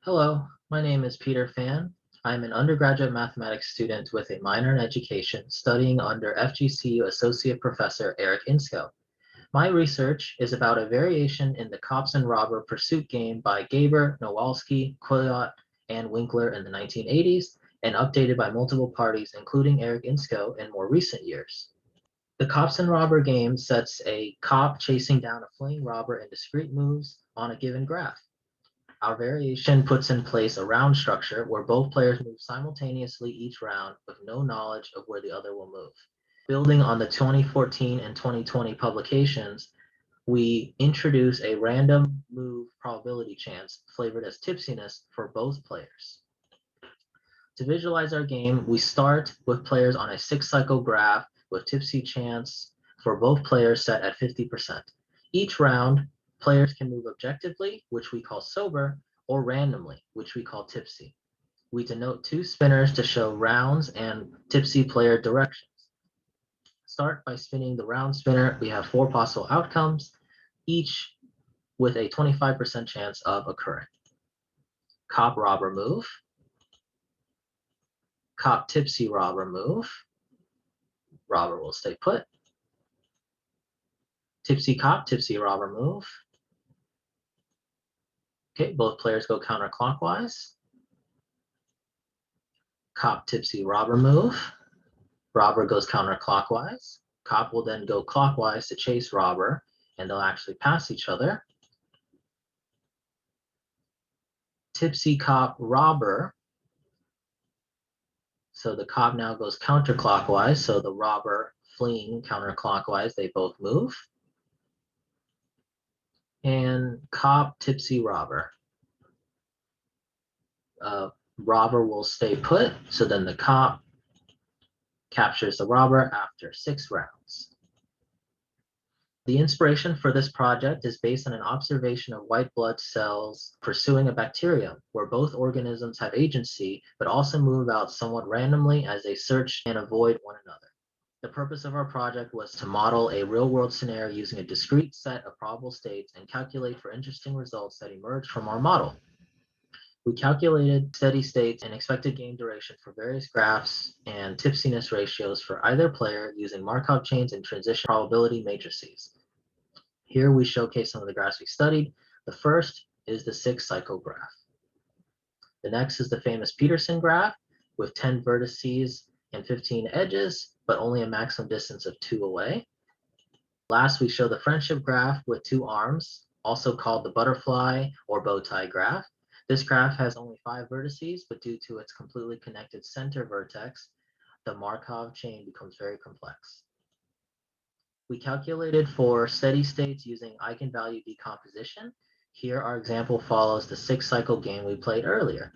Hello, my name is Peter Fan. I'm an undergraduate mathematics student with a minor in education studying under FGCU Associate Professor Erik Insko. My research is about a variation in the cops and robber pursuit game by Gaber, Nowalski, Quiot, and Winkler in the 1980s and updated by multiple parties, including Erik Insko in more recent years. The cops and robber game sets a cop chasing down a fleeing robber in discrete moves on a given graph. Our variation puts in place a round structure where both players move simultaneously each round with no knowledge of where the other will move. Building on the 2014 and 2020 publications, we introduce a random move probability chance flavored as tipsiness for both players. To visualize our game, we start with players on a 6-cycle graph with tipsy chance for both players set at 50%. Each round, players can move objectively, which we call sober, or randomly, which we call tipsy. We denote 2 spinners to show rounds and tipsy player directions. Start by spinning the round spinner. We have 4 possible outcomes, each with a 25% chance of occurring. Cop robber move, cop tipsy robber move, robber will stay put. Tipsy cop, tipsy robber move. Okay, both players go counterclockwise. Cop tipsy robber move. Robber goes counterclockwise. Cop will then go clockwise to chase robber, and they'll actually pass each other. Tipsy cop robber. So the cop now goes counterclockwise, so the robber fleeing counterclockwise, they both move. And cop tipsy robber. Robber will stay put, so then the cop captures the robber after 6 rounds. The inspiration for this project is based on an observation of white blood cells pursuing a bacterium, where both organisms have agency, but also move out somewhat randomly as they search and avoid one another. The purpose of our project was to model a real-world scenario using a discrete set of probable states and calculate for interesting results that emerged from our model. We calculated steady states and expected game duration for various graphs and tipsiness ratios for either player using Markov chains and transition probability matrices. Here we showcase some of the graphs we studied. The first is the 6-cycle graph. The next is the famous Peterson graph with 10 vertices and 15 edges, but only a maximum distance of 2 away. Last, we show the friendship graph with 2 arms, also called the butterfly or bow tie graph. This graph has only 5 vertices, but due to its completely connected center vertex, the Markov chain becomes very complex. We calculated for steady states using eigenvalue decomposition. Here, our example follows the 6-cycle game we played earlier.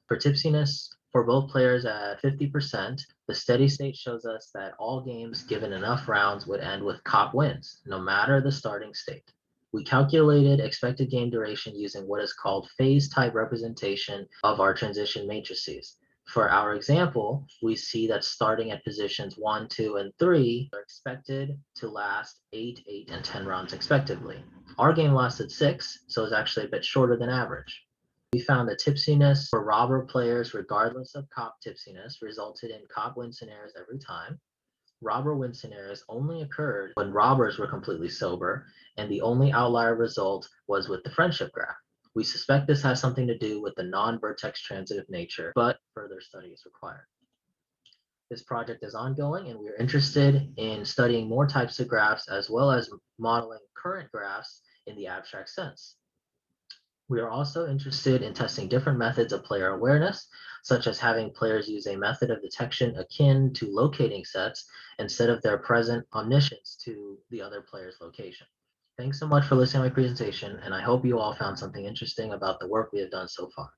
For tipsiness, for both players at 50%, the steady state shows us that all games given enough rounds would end with cop wins, no matter the starting state. We calculated expected game duration using what is called phase type representation of our transition matrices. For our example, we see that starting at positions 1, 2, and 3 are expected to last 8, 8, and 10 rounds respectively. Our game lasted 6, so it's actually a bit shorter than average. We found that tipsiness for robber players, regardless of cop tipsiness, resulted in cop win scenarios every time. Robber win scenarios only occurred when robbers were completely sober, and the only outlier result was with the friendship graph. We suspect this has something to do with the non-vertex transitive nature, but further study is required. This project is ongoing, and we are interested in studying more types of graphs as well as modeling current graphs in the abstract sense. We are also interested in testing different methods of player awareness, such as having players use a method of detection akin to locating sets instead of their present omniscience to the other player's location. Thanks so much for listening to my presentation, and I hope you all found something interesting about the work we have done so far.